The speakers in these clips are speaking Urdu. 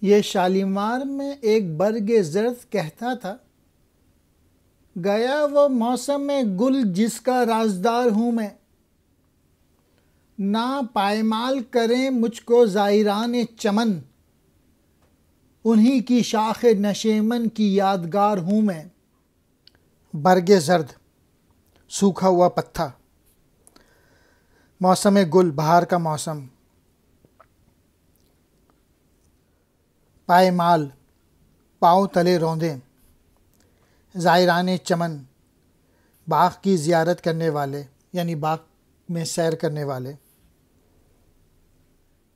یہ شالیمار میں ایک برگ زرد کہتا تھا، گیا وہ موسم گل جس کا رازدار ہوں میں، نہ پائمال کریں مجھ کو زائران چمن، انہی کی شاخ نشیمن کی یادگار ہوں میں۔ برگ زرد، سوکھا ہوا پتا، موسم گل، بہار کا موسم، پائمال، پاؤں تلے روندے، زائران چمن، باغ کی زیارت کرنے والے، یعنی باغ میں سیر کرنے والے۔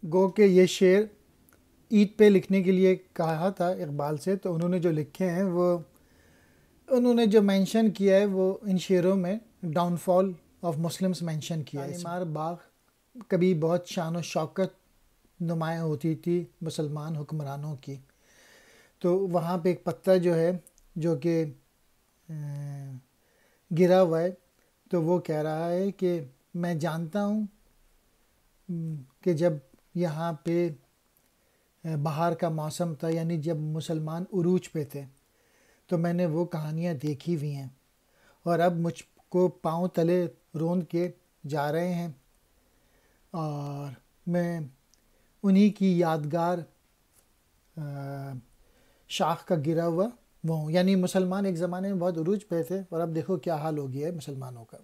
گو کہ یہ شعر عید پہ لکھنے کے لیے کہا تھا اقبال سے، تو انہوں نے جو لکھے ہیں وہ انہوں نے جو مینشن کیا ہے وہ ان شعروں میں down fall of Muslims mention کیا ہے۔ شالیمار باغ کبھی بہت شان و شوکت نمایاں ہوتی تھی مسلمان حکمرانوں کی، تو وہاں پہ ایک پتا جو ہے جو کہ گرا ہوا ہے، تو وہ کہہ رہا ہے کہ میں جانتا ہوں کہ جب یہاں پہ بہار کا موسم تھا، یعنی جب مسلمان عروج پہ تھے، تو میں نے وہ کہانیاں دیکھی ہوئی ہیں، اور اب مجھ کو پاؤں تلے روند کے جا رہے ہیں، اور میں انہی کی یادگار شاخ کا گرا ہوا وہ ہوں۔ یعنی مسلمان ایک زمانے میں بہت عروج پہ تھے، اور اب دیکھو کیا حال ہو گیا ہے مسلمانوں کا۔